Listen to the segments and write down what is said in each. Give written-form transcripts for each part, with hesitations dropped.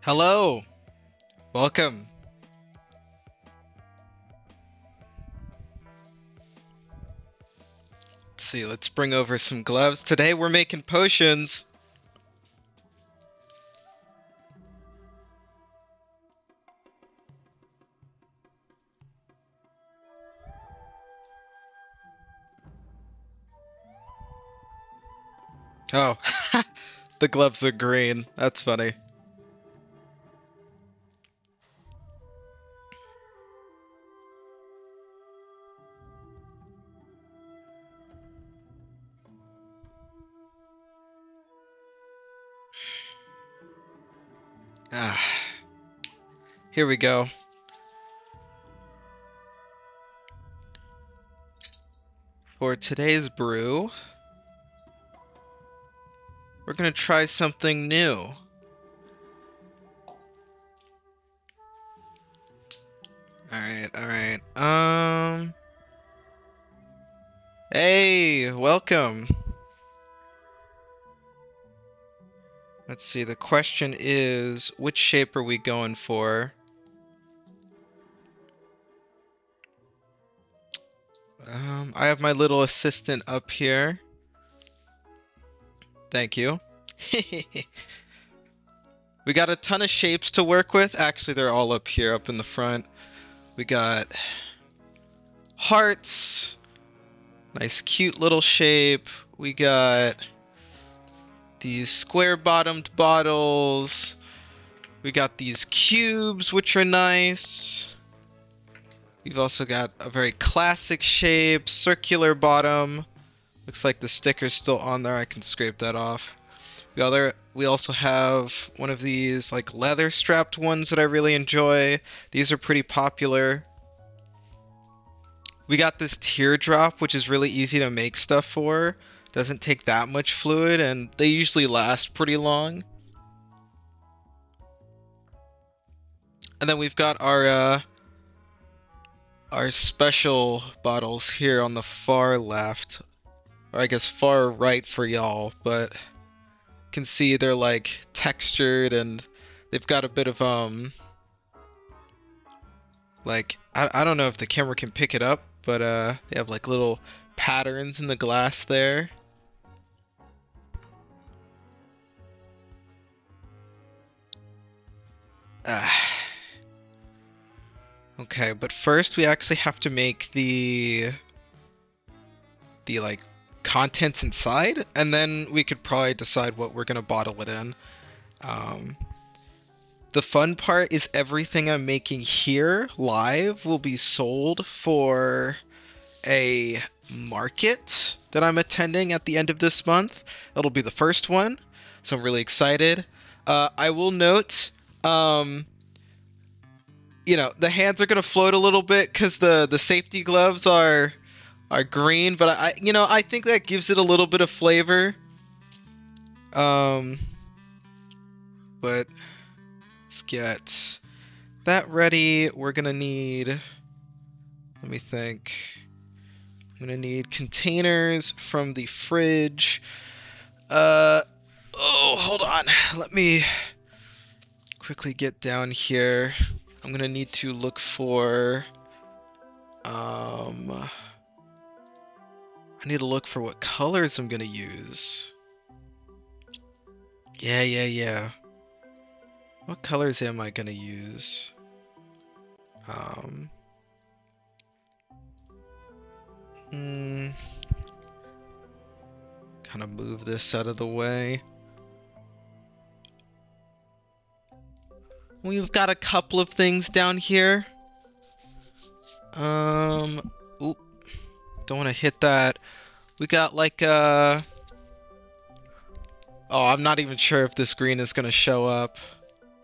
Hello, welcome. Let's see, let's bring over some gloves. Today we're making potions. Oh, the gloves are green. That's funny. Ah, here we go. For today's brew, we're gonna try something new. Alright. Hey, welcome. Let's see, the question is, which shape are we going for? I have my little assistant up here. Thank you. We got a ton of shapes to work with. Actually, they're all up here, up in the front. We got hearts. Nice, cute little shape. We got these square-bottomed bottles. We got these cubes, which are nice. We've also got a very classic shape, circular bottom. Looks like the sticker's still on there. I can scrape that off. We also have one of these like leather strapped ones that I really enjoy. These are pretty popular. We got this teardrop, which is really easy to make stuff for. Doesn't take that much fluid, and they usually last pretty long. And then we've got our special bottles here on the far left, or I guess far right for y'all, but you can see they're like textured and they've got a bit of like I don't know if the camera can pick it up, but they have like little patterns in the glass there. Okay, but first we actually have to make the like contents inside, and then we could probably decide what we're gonna bottle it in. The fun part is everything I'm making here live will be sold for a market that I'm attending at the end of this month. It'll be the first one, so I'm really excited. I will note, you know, the hands are gonna float a little bit because the safety gloves are green, but I think that gives it a little bit of flavor. But let's get that ready. We're gonna need, let me think. I'm gonna need containers from the fridge. Oh, hold on. Let me quickly get down here. I'm gonna need to look for, I need to look for what colors I'm gonna use. Yeah. What colors am I gonna use? Kind of move this out of the way. We've got a couple of things down here. Oop, don't want to hit that. We got like oh, I'm not even sure if this green is gonna show up.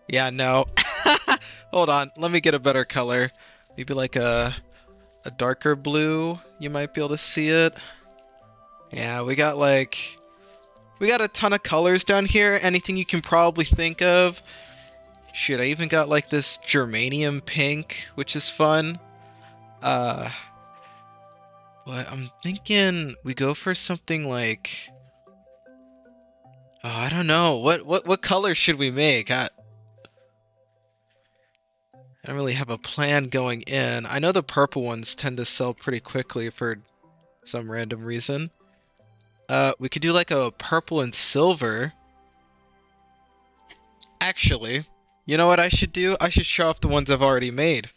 Yeah, no. Hold on, let me get a better color. Maybe like a darker blue. You might be able to see it. Yeah, we got a ton of colors down here. Anything you can probably think of. Shit, I even got like this germanium pink, which is fun. But I'm thinking we go for something like, oh, I don't know. What color should we make? don't really have a plan going in. I know the purple ones tend to sell pretty quickly for some random reason. We could do like a purple and silver. Actually, you know what I should do? I should show off the ones I've already made.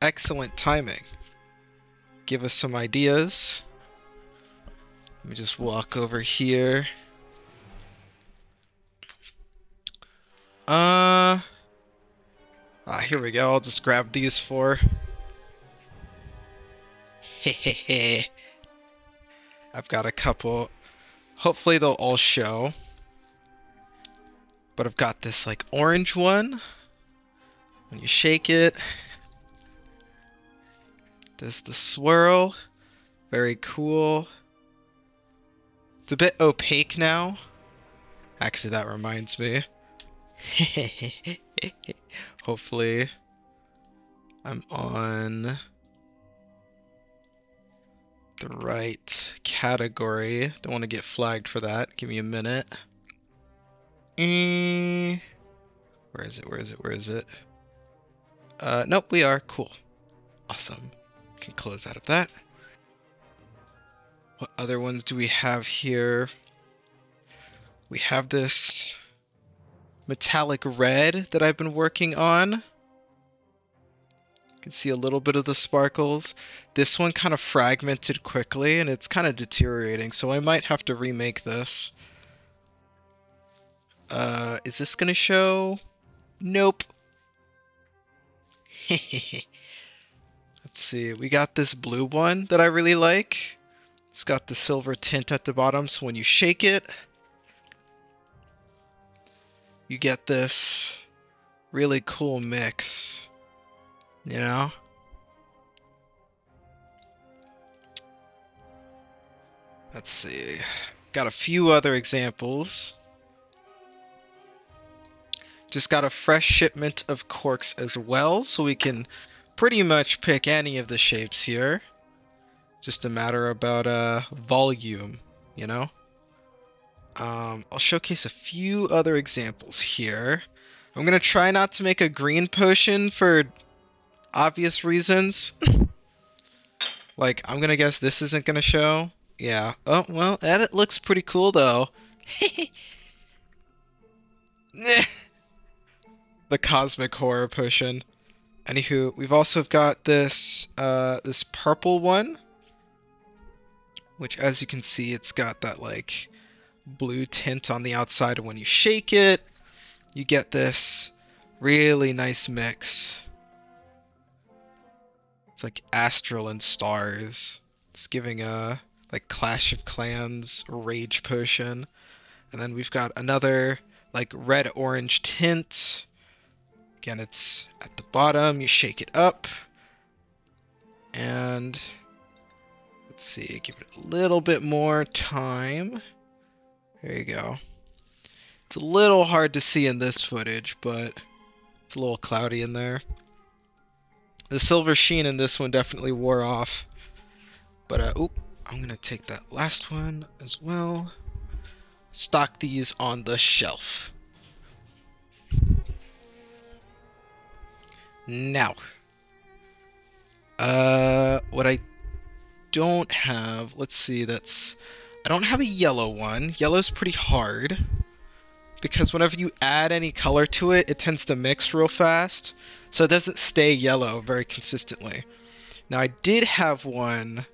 Excellent timing. Give us some ideas. Let me just walk over here. Here we go. I'll just grab these four. Hehehe. I've got a couple. Hopefully they'll all show. But I've got this like orange one. When you shake it, does the swirl. Very cool. It's a bit opaque now. Actually, that reminds me. Hopefully I'm on the right category. Don't want to get flagged for that. Give me a minute. Where is it? Where is it? Where is it? Nope, we are. Cool. Awesome. Can close out of that. What other ones do we have here? We have this metallic red that I've been working on. You can see a little bit of the sparkles. This one kind of fragmented quickly and it's kind of deteriorating, so I might have to remake this. Is this gonna show? Nope. Let's see, we got this blue one that I really like. It's got the silver tint at the bottom, so when you shake it, you get this really cool mix, you know? Let's see. Got a few other examples. Just got a fresh shipment of corks as well, so we can pretty much pick any of the shapes here. Just a matter about volume, you know? I'll showcase a few other examples here. I'm gonna try not to make a green potion for obvious reasons. Like, I'm gonna guess this isn't gonna show. Yeah. Oh, well, that looks pretty cool, though. The cosmic horror potion. Anywho, we've also got this this purple one, which, as you can see, it's got that like blue tint on the outside, and when you shake it, you get this really nice mix. It's like astral and stars. It's giving a like Clash of Clans rage potion. And then we've got another like red orange tint. Again, it's at the bottom. You shake it up, and let's see, give it a little bit more time. There you go. It's a little hard to see in this footage, but it's a little cloudy in there. The silver sheen in this one definitely wore off. But, oop, I'm going to take that last one as well. Stock these on the shelf. Now, what I don't have, let's see, I don't have a yellow one. Yellow's pretty hard, because whenever you add any color to it, it tends to mix real fast, so it doesn't stay yellow very consistently. Now, I did have one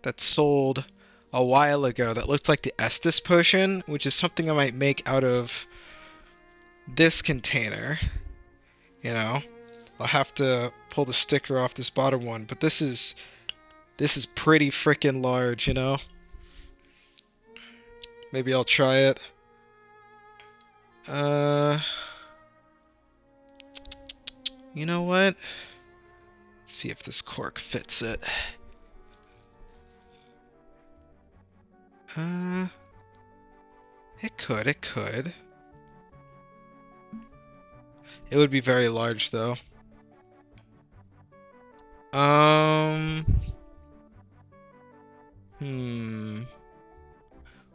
that sold a while ago that looked like the Estus potion, which is something I might make out of this container, you know? I'll have to pull the sticker off this bottom one, but this is pretty freaking large, you know? Maybe I'll try it. You know what? Let's see if this cork fits it. It could. It would be very large, though.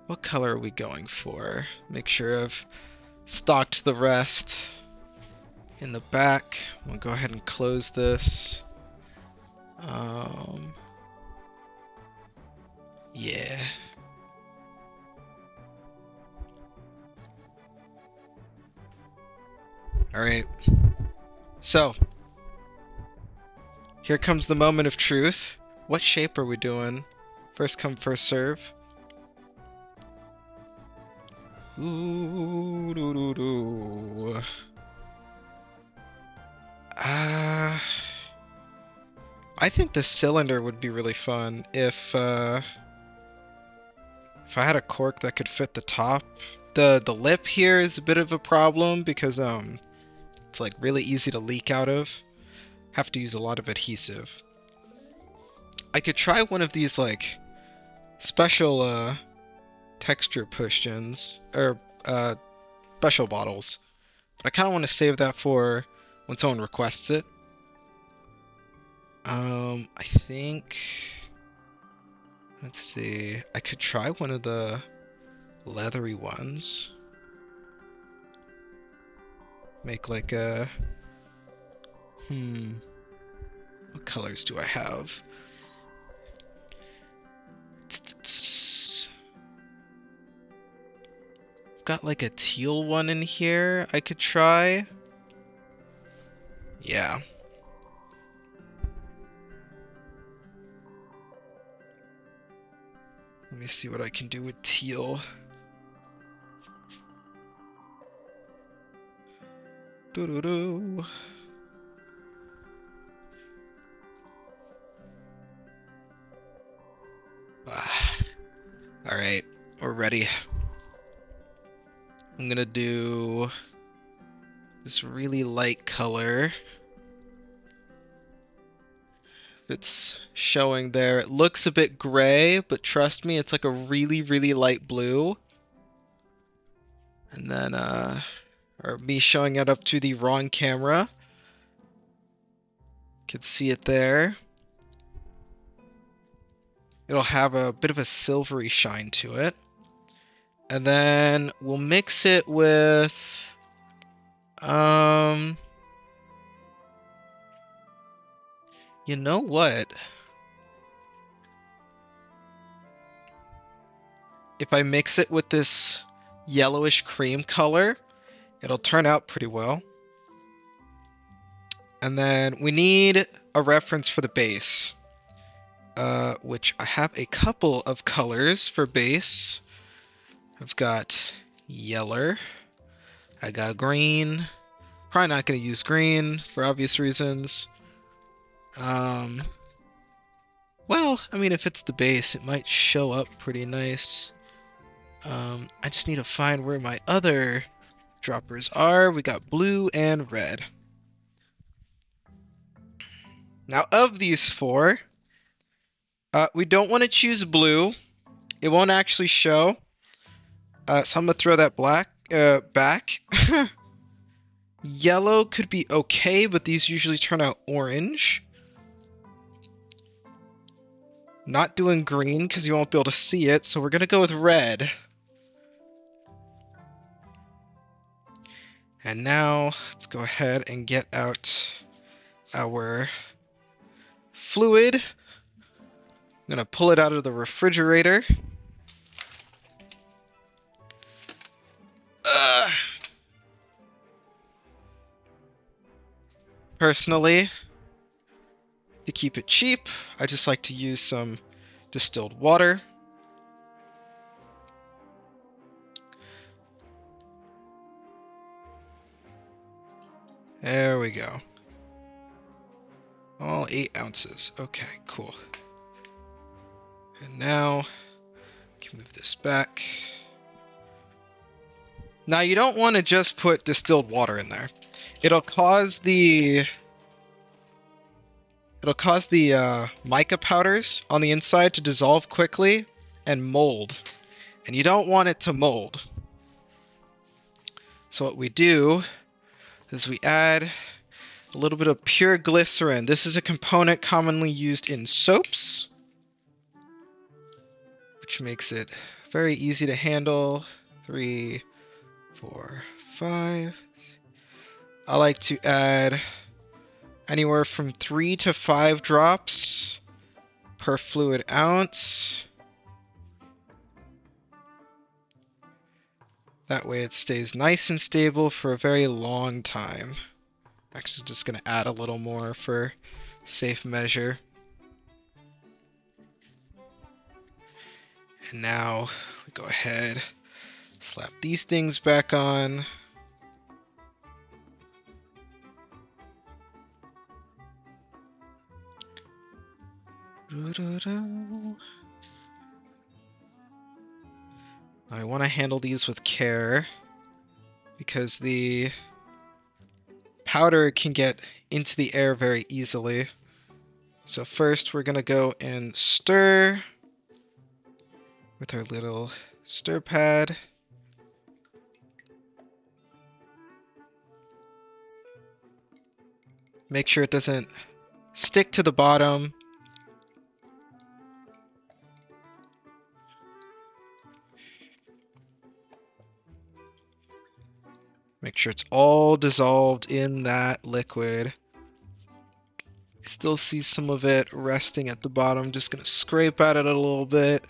What color are we going for? Make sure I've stocked the rest. in the back. We'll go ahead and close this. Yeah. Alright. So, here comes the moment of truth. What shape are we doing? First come, first serve. Ooh, doo, doo, doo. I think the cylinder would be really fun if I had a cork that could fit the top. The lip here is a bit of a problem because it's like really easy to leak out of. Have to use a lot of adhesive. I could try one of these like special texture potions or special bottles, but I kind of want to save that for when someone requests it. I think, let's see, I could try one of the leathery ones. Make like a, what colors do I have? I've got like a teal one in here I could try. Yeah. Let me see what I can do with teal. Doo-doo-doo. Alright, we're ready. I'm gonna do this really light color. If it's showing there, it looks a bit gray, but trust me, it's like a really, really light blue. And then, or me showing it up to the wrong camera. Could see it there. It'll have a bit of a silvery shine to it. And then we'll mix it with, you know what? If I mix it with this yellowish cream color, it'll turn out pretty well. And then we need a reference for the base, which I have a couple of colors for base. I've got yellow, I got green, probably not going to use green for obvious reasons. Well, I mean, if it's the base, it might show up pretty nice. I just need to find where my other droppers are. We got blue and red. Now, of these four, we don't want to choose blue. It won't actually show. So I'm going to throw that black back. Yellow could be okay, but these usually turn out orange. Not doing green because you won't be able to see it, so we're going to go with red. And now, let's go ahead and get out our fluid. I'm going to pull it out of the refrigerator. Personally, to keep it cheap, I just like to use some distilled water. There we go. All 8 ounces. Okay, cool. And now, I can move this back. Now you don't want to just put distilled water in there. It'll cause the mica powders on the inside to dissolve quickly and mold. And you don't want it to mold. So what we do is we add a little bit of pure glycerin. This is a component commonly used in soaps, which makes it very easy to handle. 3, 4, 5. I like to add anywhere from 3 to 5 drops per fluid ounce. That way it stays nice and stable for a very long time. Actually, just going to add a little more for safe measure. And now we go ahead, slap these things back on. I want to handle these with care because the powder can get into the air very easily. So first we're going to go and stir with our little stir pad. Make sure it doesn't stick to the bottom. Make sure it's all dissolved in that liquid. Still see some of it resting at the bottom. Just gonna scrape at it a little bit.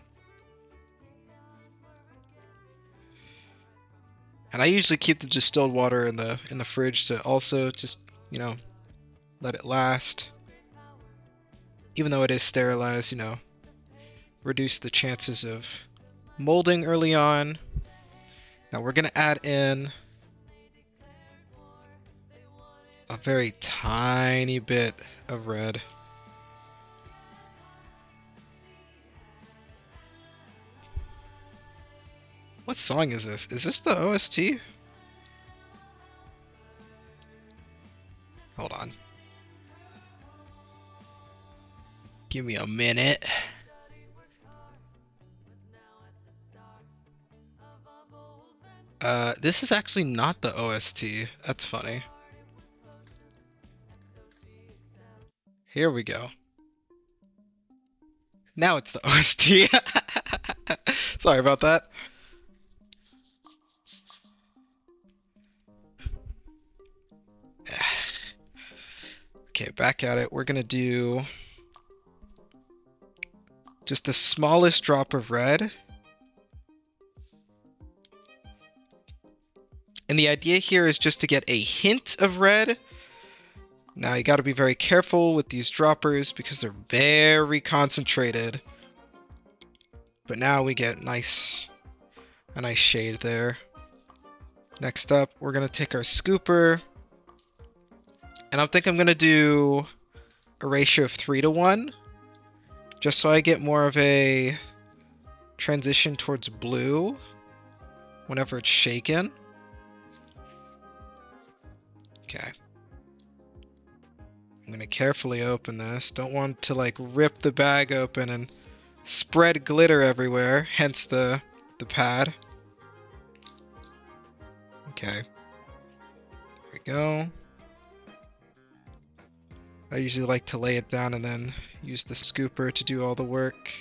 And I usually keep the distilled water in the fridge to also just, you know, let it last. Even though it is sterilized, you know, reduce the chances of molding early on. Now we're gonna add in a very tiny bit of red. What song is this? Is this the OST? Hold on. Give me a minute. This is actually not the OST. That's funny. Here we go. Now it's the OST. Sorry about that. Okay, back at it. We're gonna do just the smallest drop of red. And the idea here is just to get a hint of red. Now you gotta be very careful with these droppers because they're very concentrated. But now we get a nice shade there. Next up, we're gonna take our scooper. And I think I'm gonna do a ratio of 3 to 1. Just so I get more of a transition towards blue whenever it's shaken. Okay. I'm gonna carefully open this. Don't want to like rip the bag open and spread glitter everywhere, hence the pad. Okay. There we go. I usually like to lay it down and then use the scooper to do all the work.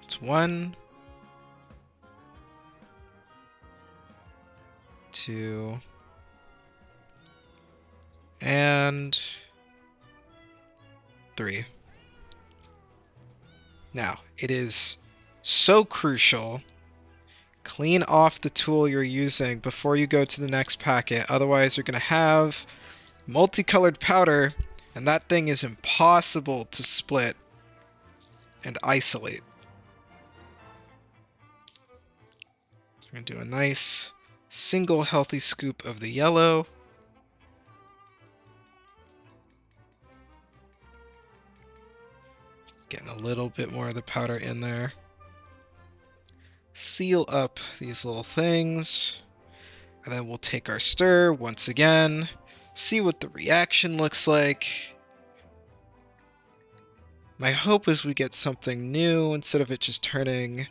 It's 1, 2, and 3. Now, it is so crucial. Clean off the tool you're using before you go to the next packet. Otherwise, you're going to have multicolored powder, and that thing is impossible to split and isolate. So I'm going to do a nice single healthy scoop of the yellow. Just getting a little bit more of the powder in there. Seal up these little things, and then we'll take our stir once again, see what the reaction looks like. My hope is we get something new instead of it just turning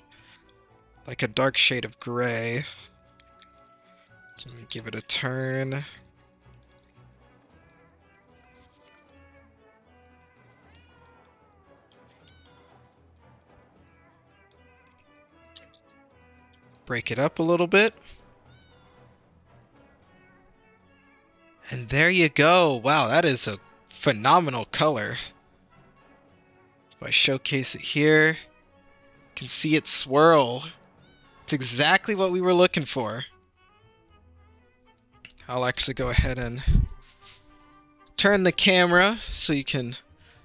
like a dark shade of gray. So let me give it a turn. Break it up a little bit. There you go. Wow, that is a phenomenal color. If I showcase it here, you can see it swirl. It's exactly what we were looking for. I'll actually go ahead and turn the camera so you can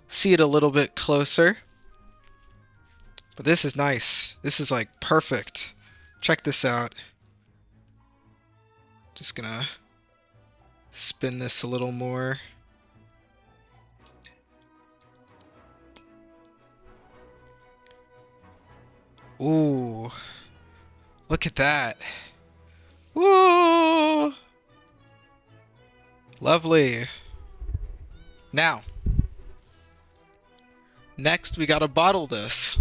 see it a little bit closer. But this is nice. This is like perfect. Check this out. Just gonna spin this a little more. Ooh. Look at that. Woo! Lovely. Now, next we gotta bottle this.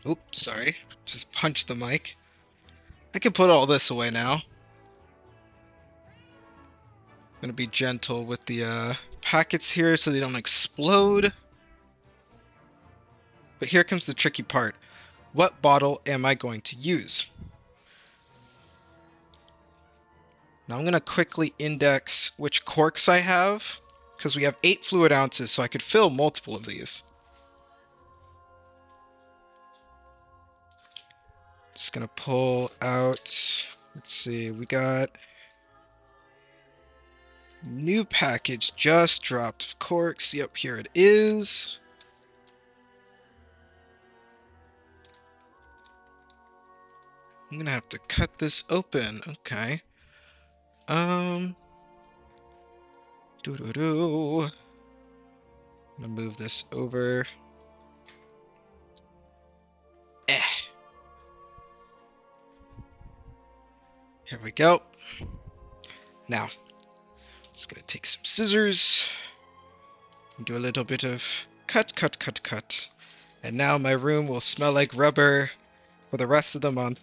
Oops, sorry. Just punched the mic. I can put all this away now. I'm gonna be gentle with the packets here so they don't explode. But here comes the tricky part. What bottle am I going to use? Now I'm gonna quickly index which corks I have, because we have 8 fluid ounces, so I could fill multiple of these. Just gonna pull out, let's see, we got new package just dropped of corks. Yep, here it is. I'm gonna have to cut this open. Okay. I'm gonna move this over. Here we go. Now, just gonna take some scissors and do a little bit of cut. And now my room will smell like rubber for the rest of the month.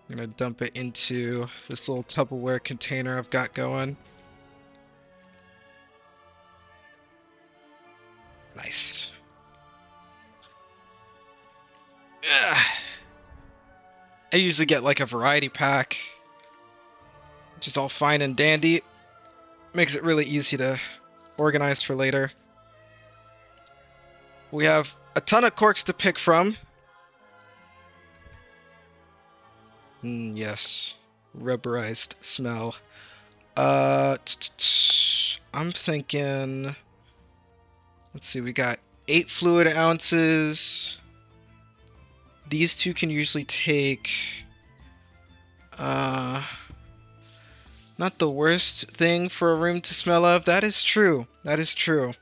I'm gonna dump it into this little Tupperware container I've got going. Nice. Ugh. I usually get like a variety pack, which is all fine and dandy. Makes it really easy to organize for later. We have a ton of corks to pick from. Yes, rubberized smell. I'm thinking, let's see, we got 8 fluid ounces. These two can usually take, not the worst thing for a room to smell of. That is true. That is true.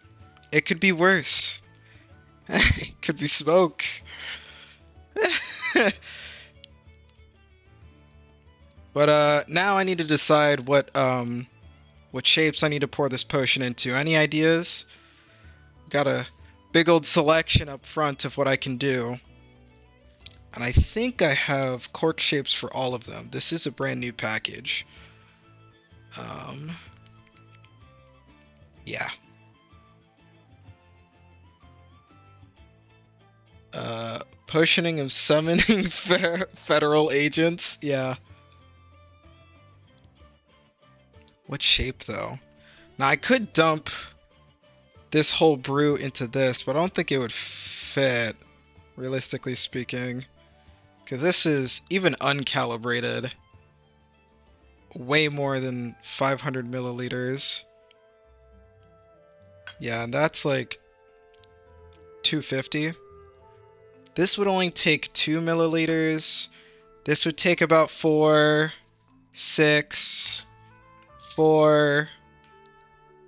It could be worse. It could be smoke. But now I need to decide what shapes I need to pour this potion into. Any ideas? Got a big old selection up front of what I can do. And I think I have cork shapes for all of them. This is a brand new package. Yeah. Potioning of summoning federal agents. Yeah. What shape though? Now I could dump this whole brew into this, but I don't think it would fit, realistically speaking. Because this is, even uncalibrated, way more than 500 milliliters. Yeah, and that's like 250. This would only take 2 milliliters. This would take about 4, 6, 4,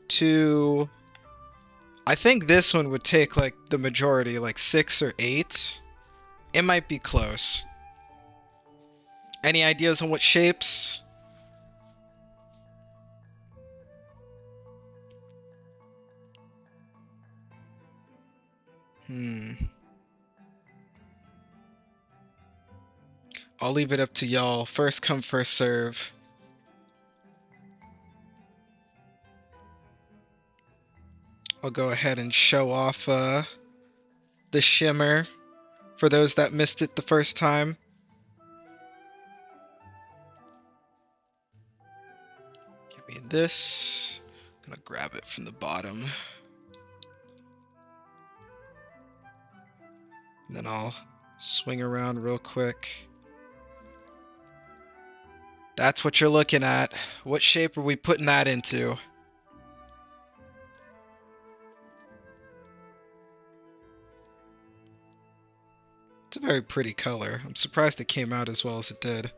2. I think this one would take like the majority, like 6 or 8. It might be close. Any ideas on what shapes? I'll leave it up to y'all. First come, first serve. I'll go ahead and show off the shimmer for those that missed it the first time. this. I'm gonna grab it from the bottom. And then I'll swing around real quick. That's what you're looking at. What shape are we putting that into? It's a very pretty color. I'm surprised it came out as well as it did.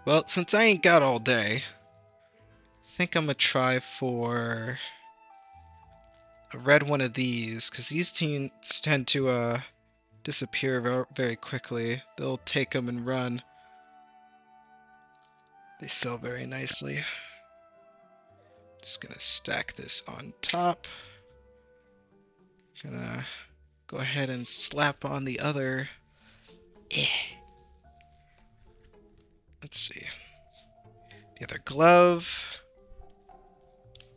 Well, since I ain't got all day, I think I'm gonna try for a red one of these, because these tend to disappear very quickly. They'll take them and run. They sell very nicely. Just gonna stack this on top. Gonna go ahead and slap on the other. Let's see. The other glove.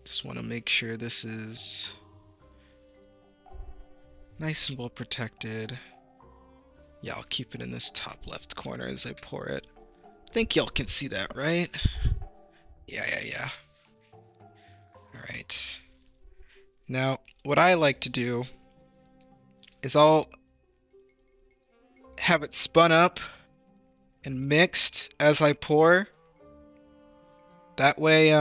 Just want to make sure this is nice and well protected. Yeah, I'll keep it in this top left corner as I pour it. I think y'all can see that, right? Yeah. Alright. Now, what I like to do is I'll have it spun up and mixed as I pour. That way,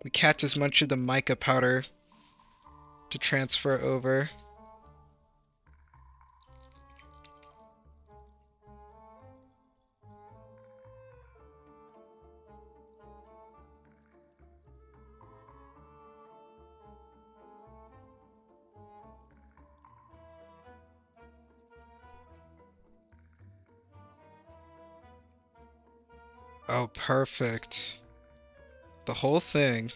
we catch as much of the mica powder to transfer over. Oh, perfect. The whole thing.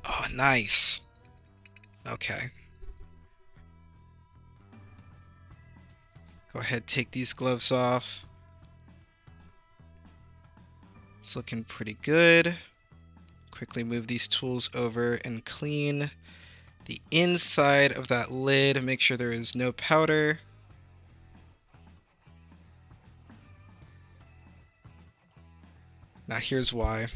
Oh, nice. Okay. Go ahead, take these gloves off. It's looking pretty good. Quickly move these tools over and clean the inside of that lid. Make sure there is no powder. Now here's why.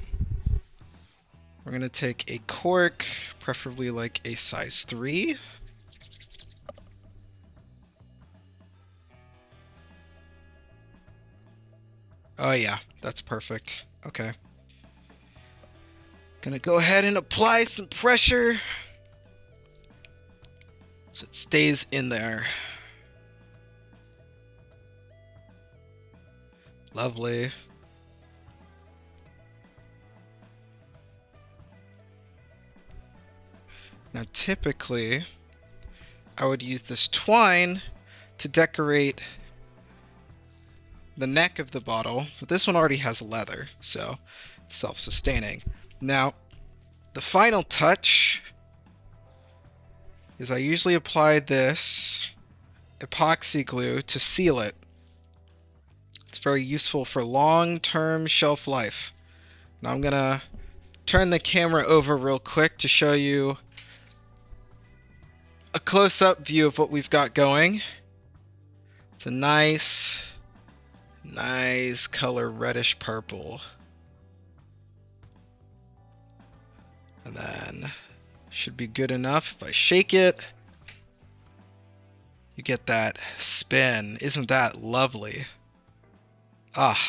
We're going to take a cork, preferably like a size 3. Oh yeah, that's perfect. Okay. Gonna go ahead and apply some pressure so it stays in there. Lovely. Now typically, I would use this twine to decorate the neck of the bottle, but this one already has leather, so it's self-sustaining. Now, the final touch is I usually apply this epoxy glue to seal it. It's very useful for long-term shelf life. Now I'm gonna turn the camera over real quick to show you a close-up view of what we've got going. It's a nice color, reddish purple. And then should be good enough. If I shake it, you get that spin. Isn't that lovely? Ah.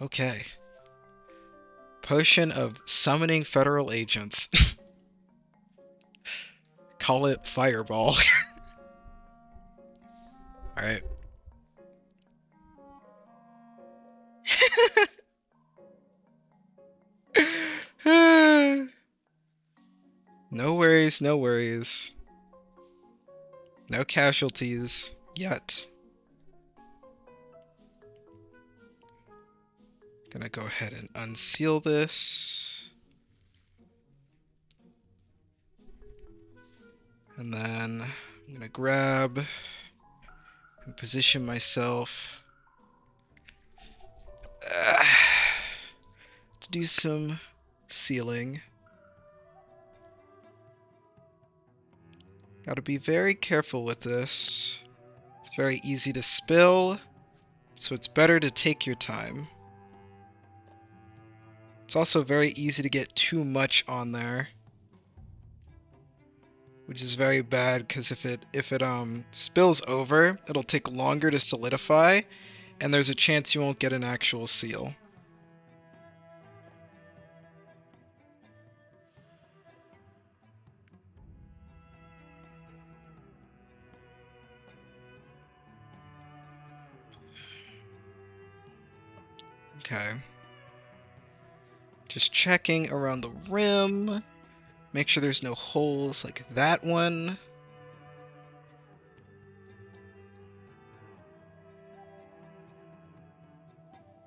Okay. Potion of summoning federal agents. Call it Fireball. Alright. No worries, no worries. No casualties yet. Gonna go ahead and unseal this. And then I'm gonna grab and position myself to do some sealing. Gotta be very careful with this. It's very easy to spill, so it's better to take your time. It's also very easy to get too much on there, which is very bad because if it spills over, it'll take longer to solidify, and there's a chance you won't get an actual seal. Okay. Just checking around the rim. Make sure there's no holes like that one.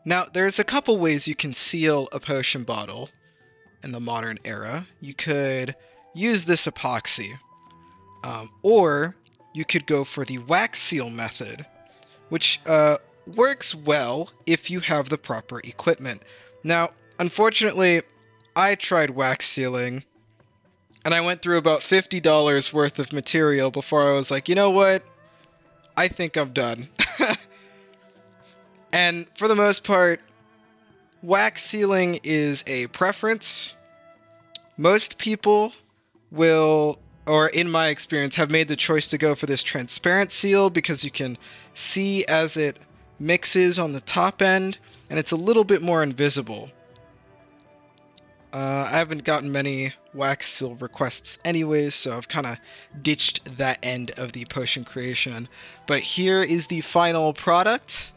Now, there's a couple ways you can seal a potion bottle in the modern era. You could use this epoxy, or you could go for the wax seal method, which works well if you have the proper equipment. Now, unfortunately, I tried wax sealing, and I went through about $50 worth of material before I was like, you know what? I think I'm done. And for the most part, wax sealing is a preference. Most people will, or in my experience, have made the choice to go for this transparent seal because you can see as it mixes on the top end, and it's a little bit more invisible. I haven't gotten many wax seal requests anyways, so I've kind of ditched that end of the potion creation. But here is the final product.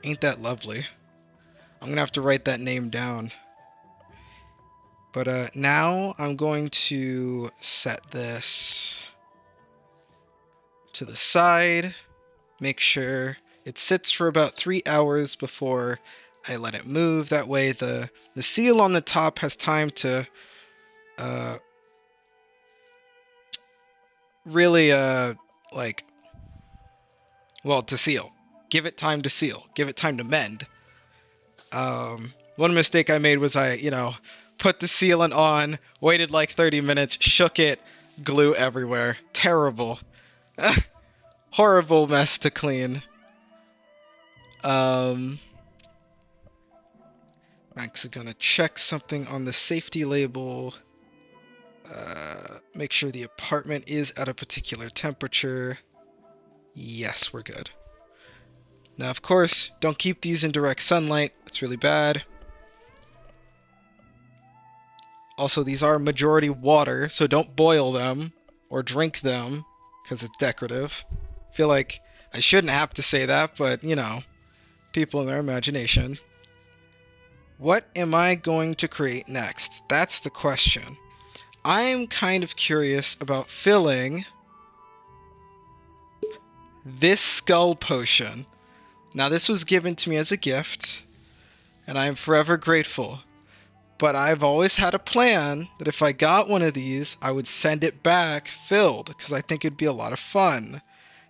Ain't that lovely? I'm gonna have to write that name down. But now I'm going to set this to the side, make sure it sits for about 3 hours before I let it move. That way the seal on the top has time to really to seal. Give it time to seal. Give it time to mend. One mistake I made was I put the sealant on, waited like 30 minutes, shook it, glue everywhere. Terrible. Horrible mess to clean. I'm actually gonna check something on the safety label. Make sure the apartment is at a particular temperature. Yes, we're good. Now, of course, don't keep these in direct sunlight. It's really bad. Also, these are majority water, so don't boil them or drink them because it's decorative. I feel like I shouldn't have to say that, but, people in their imagination. What am I going to create next? That's the question. I'm kind of curious about filling this skull potion. Now, this was given to me as a gift, and I am forever grateful. But I've always had a plan that if I got one of these, I would send it back filled, because I think it'd be a lot of fun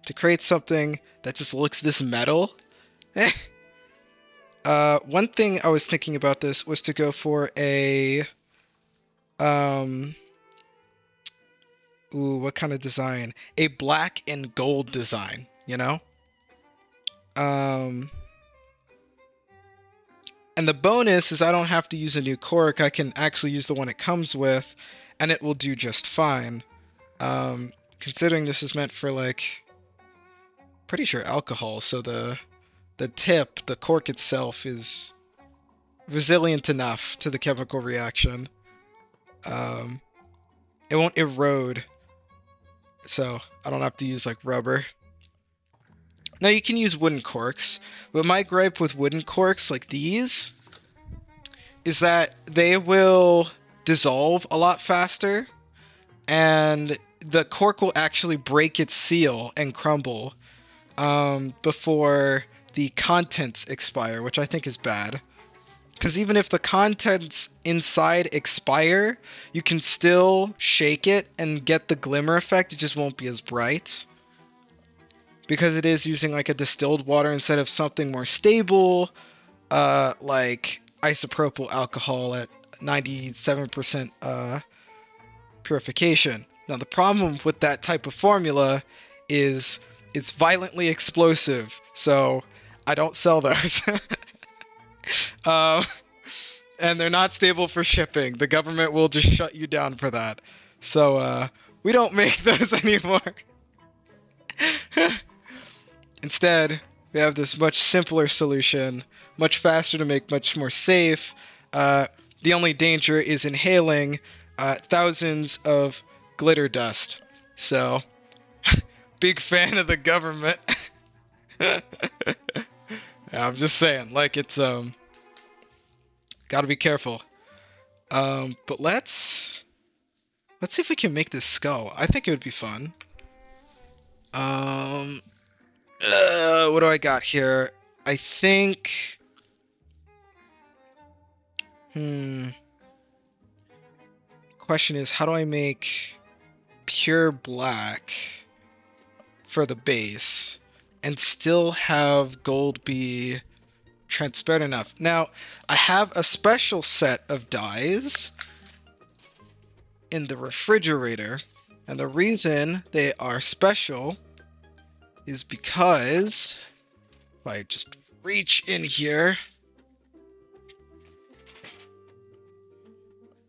to create something that just looks this metal. One thing I was thinking about this was to go for a what kind of design? A black and gold design, And the bonus is I don't have to use a new cork. I can actually use the one it comes with, and it will do just fine. Considering this is meant for, pretty sure alcohol, so the tip, the cork itself, is resilient enough to the chemical reaction. It won't erode, so I don't have to use, rubber. Now, you can use wooden corks, but my gripe with wooden corks like these is that they will dissolve a lot faster, and the cork will actually break its seal and crumble before the contents expire, which I think is bad. Because even if the contents inside expire, you can still shake it and get the glimmer effect. It just won't be as bright. Because it is using like a distilled water instead of something more stable, like isopropyl alcohol at 97% purification. Now the problem with that type of formula is it's violently explosive, so I don't sell those. And they're not stable for shipping. The government will just shut you down for that. So we don't make those anymore. Instead, we have this much simpler solution, much faster to make, much more safe. The only danger is inhaling thousands of glitter dust. So, big fan of the government. I'm just saying, like, it's gotta be careful. But let's see if we can make this skull. I think it would be fun. What do I got here? I think... Question is, how do I make pure black for the base and still have gold be transparent enough? Now, I have a special set of dyes in the refrigerator, and the reason they are special is because if I just reach in here,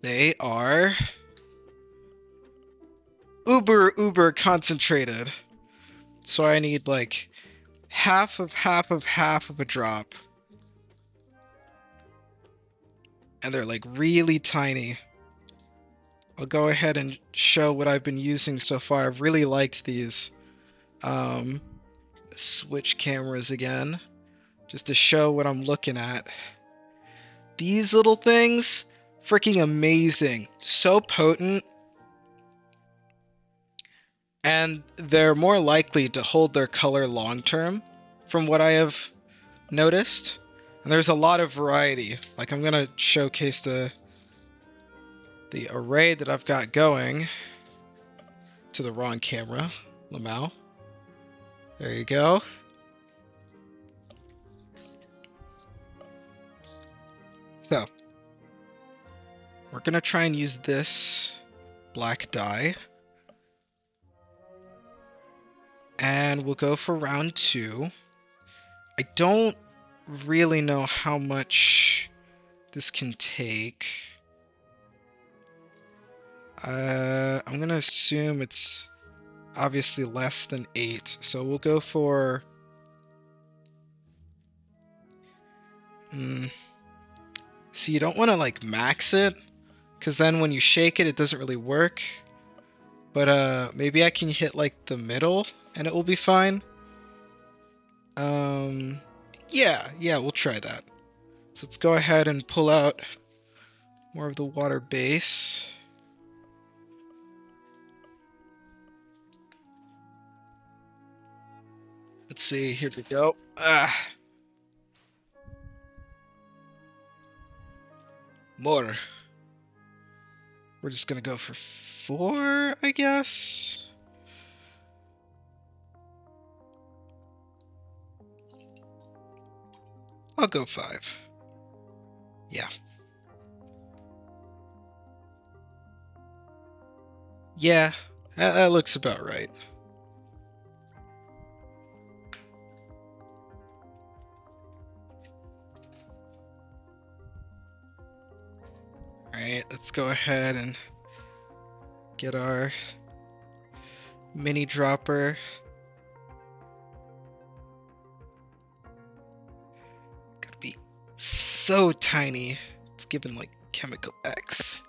they are uber concentrated. So I need like half of a drop. And they're like really tiny. I'll go ahead and show what I've been using so far. I've really liked these. Switch cameras again, just to show what I'm looking at. These little things, freaking amazing. So potent. And they're more likely to hold their color long term, from what I have noticed. And there's a lot of variety. Like, I'm gonna showcase the array that I've got going to the wrong camera, Lamau. There you go. So, we're gonna try and use this black dye. And we'll go for round 2. I don't really know how much this can take. I'm gonna assume it's obviously less than 8, so we'll go for... See, you don't want to like max it, because then when you shake it, it doesn't really work. But maybe I can hit like the middle, and it will be fine. Yeah, we'll try that. So let's go ahead and pull out more of the water base. Let's see, here we go. More. We're just gonna go for 4, I guess. I'll go 5. Yeah. Yeah, that looks about right. Alright, let's go ahead and get our mini dropper. Gotta be so tiny. It's given like chemical X.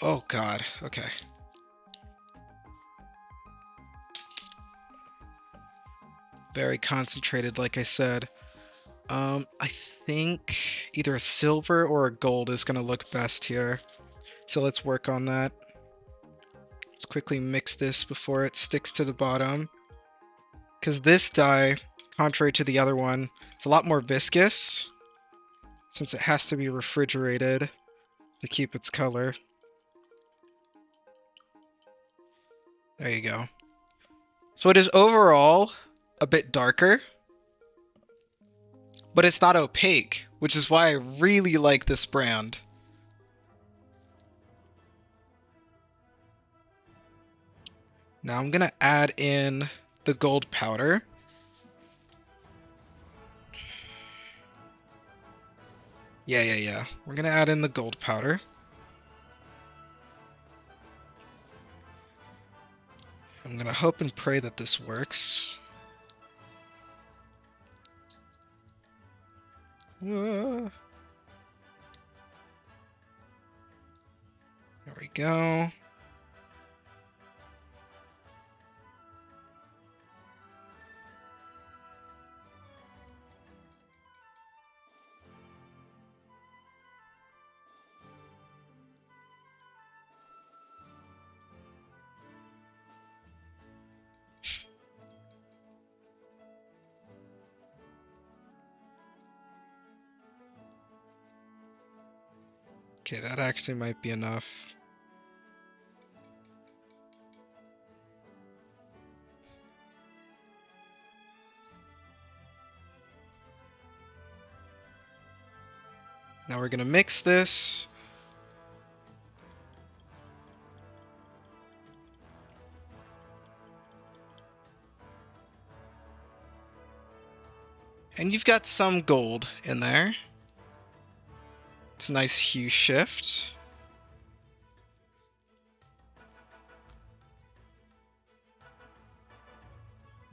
Oh god, okay. Very concentrated, like I said. I think either a silver or a gold is going to look best here. So let's work on that. Let's quickly mix this before it sticks to the bottom. Because this dye, contrary to the other one, it's a lot more viscous. since it has to be refrigerated to keep its color. There you go. So it is overall a bit darker, but it's not opaque, which is why I really like this brand. Now I'm gonna add in the gold powder. Yeah. We're gonna add in the gold powder. I'm gonna hope and pray that this works. There we go. Okay, that actually might be enough. Now we're gonna mix this. And you've got some gold in there. It's a nice hue shift.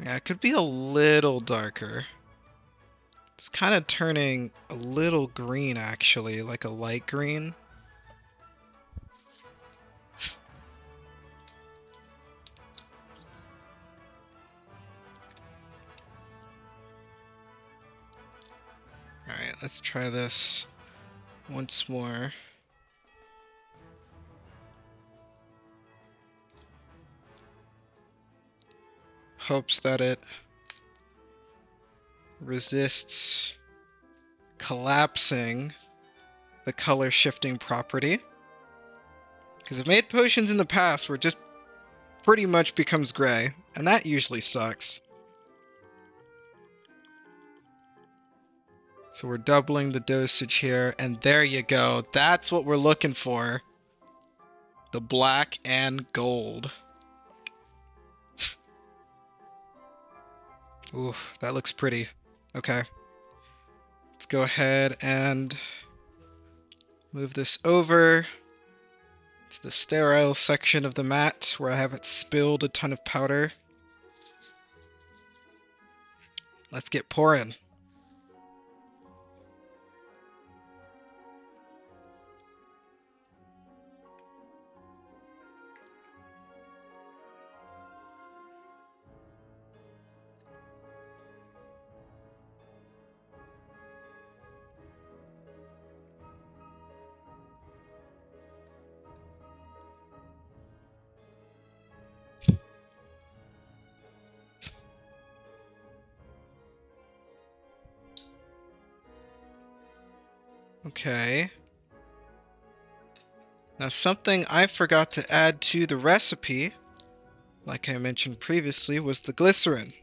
Yeah, it could be a little darker. It's kind of turning a little green, actually, like a light green. Alright, let's try this once more. Hopes that it resists collapsing the color shifting property. Because I've made potions in the past where it just pretty much becomes gray, and that usually sucks. So we're doubling the dosage here, and there you go. That's what we're looking for. The black and gold. Ooh, that looks pretty. Okay. Let's go ahead and move this over to the sterile section of the mat where I haven't spilled a ton of powder. Let's get pouring. Okay. Now something I forgot to add to the recipe, like I mentioned previously, was the glycerin.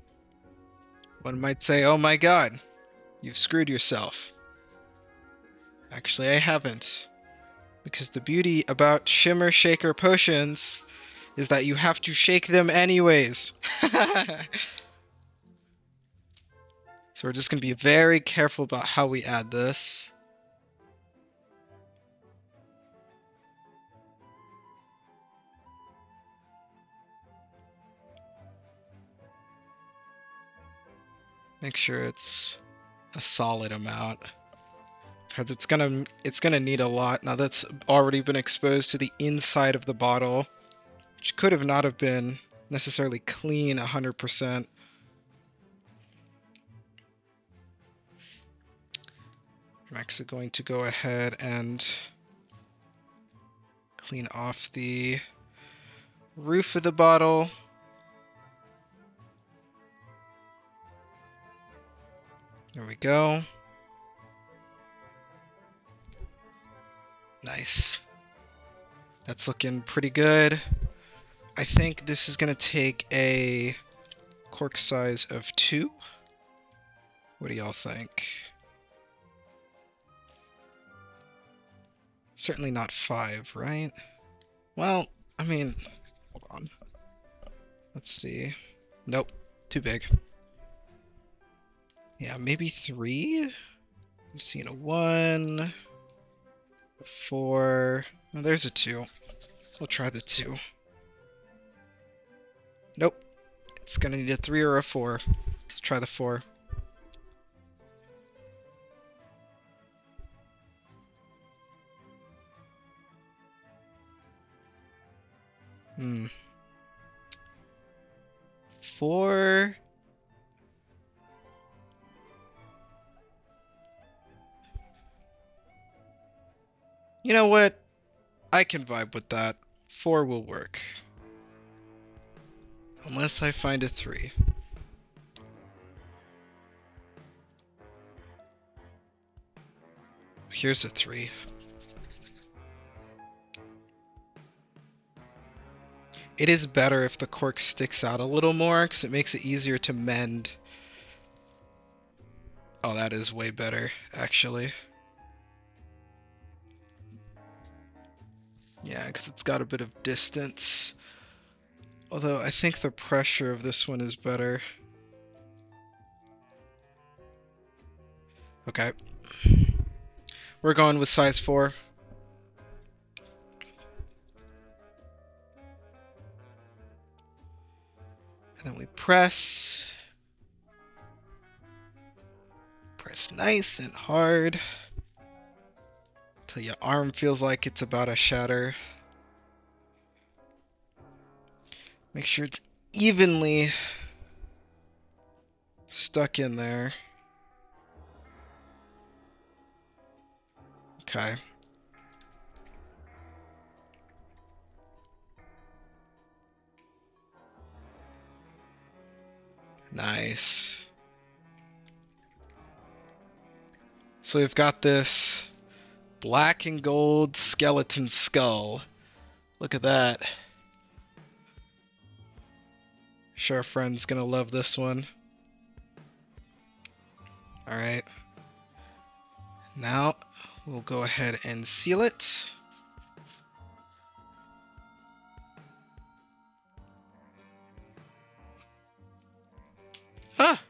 One might say, oh my god, you've screwed yourself. Actually, I haven't. Because the beauty about Shimmer Shaker potions is that you have to shake them anyways. So we're just going to be very careful about how we add this. Make sure it's a solid amount, because it's gonna need a lot. Now that's already been exposed to the inside of the bottle, which could have not have been necessarily clean 100%. I'm actually going to go ahead and clean off the roof of the bottle. There we go. Nice. That's looking pretty good. I think this is going to take a cork size of 2. What do y'all think? Certainly not 5, right? Well, I mean, hold on. Let's see. Nope, too big. Yeah, maybe 3? I'm seeing a 1, a 4. Oh, there's a 2. We'll try the 2. Nope. It's gonna need a 3 or a 4. Let's try the 4. Hmm. 4. You know what? I can vibe with that. 4 will work. Unless I find a 3. Here's a 3. It is better if the cork sticks out a little more, because it makes it easier to mend. Oh, that is way better, actually. Yeah, because it's got a bit of distance. Although, I think the pressure of this one is better. Okay. We're going with size 4. And then we press. Press nice and hard. Till your arm feels like it's about to shatter. Make sure it's evenly stuck in there. Okay. Nice. So we've got this black and gold skeleton skull. Look at that. Sure, our friend's gonna love this one. Alright. Now, we'll go ahead and seal it. Ah!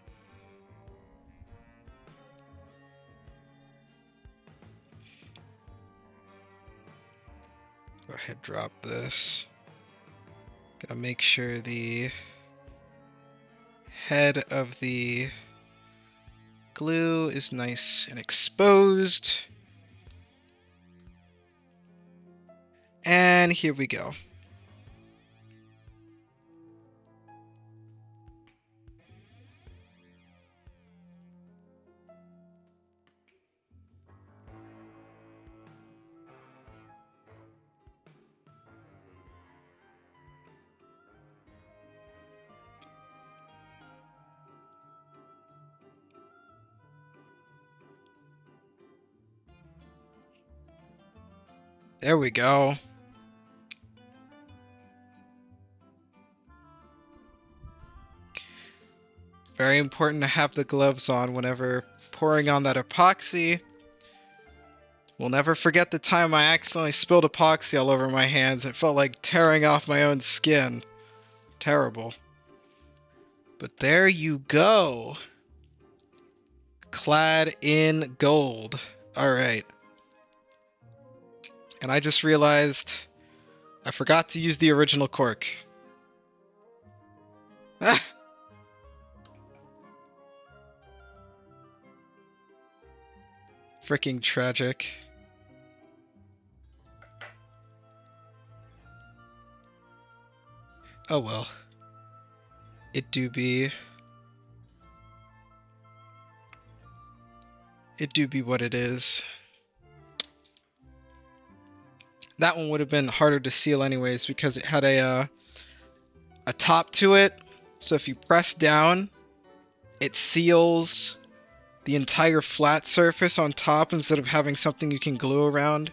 Go ahead, drop this. Gotta make sure the head of the glue is nice and exposed. And here we go. There we go. Very important to have the gloves on whenever pouring on that epoxy. We'll never forget the time I accidentally spilled epoxy all over my hands. It felt like tearing off my own skin. Terrible. But there you go. Clad in gold. Alright. And I just realized I forgot to use the original cork. Ah! Freaking tragic. Oh well. It do be what it is. That one would have been harder to seal anyways because it had a top to it. So if you press down, it seals the entire flat surface on top instead of having something you can glue around.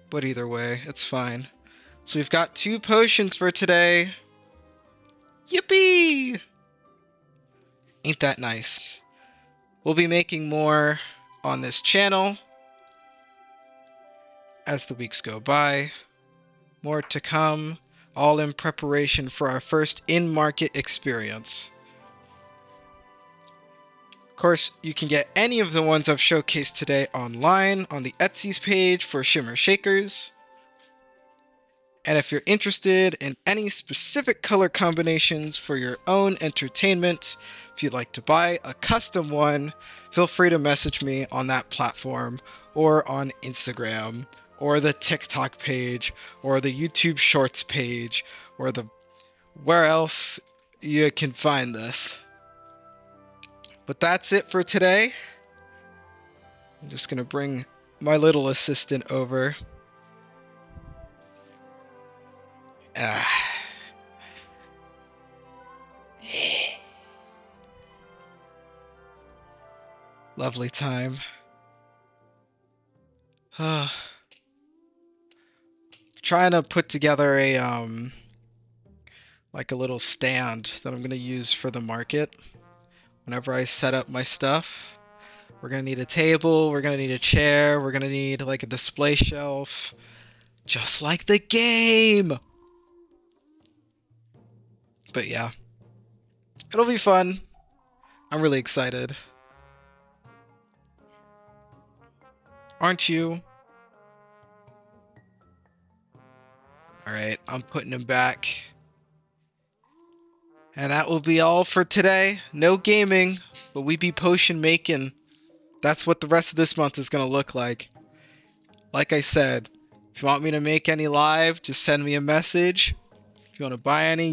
But either way, it's fine. So we've got 2 potions for today. Yippee! Ain't that nice? We'll be making more on this channel as the weeks go by. More to come, all in preparation for our first in-market experience. Of course, you can get any of the ones I've showcased today online on the Etsy's page for Shimmer Shakers. And if you're interested in any specific color combinations for your own entertainment, if you'd like to buy a custom one, feel free to message me on that platform or on Instagram or the TikTok page or the YouTube Shorts page or the where else you can find this. But that's it for today. I'm just gonna bring my little assistant over. Lovely time. Trying to put together a like a little stand that I'm gonna use for the market whenever I set up my stuff. We're gonna need a table, we're gonna need a chair, we're gonna need like a display shelf, just like the game. But yeah, it'll be fun. I'm really excited. Aren't you? Alright, I'm putting him back. And that will be all for today. No gaming, but we be potion making. That's what the rest of this month is going to look like. Like I said, if you want me to make any live, just send me a message. If you want to buy any,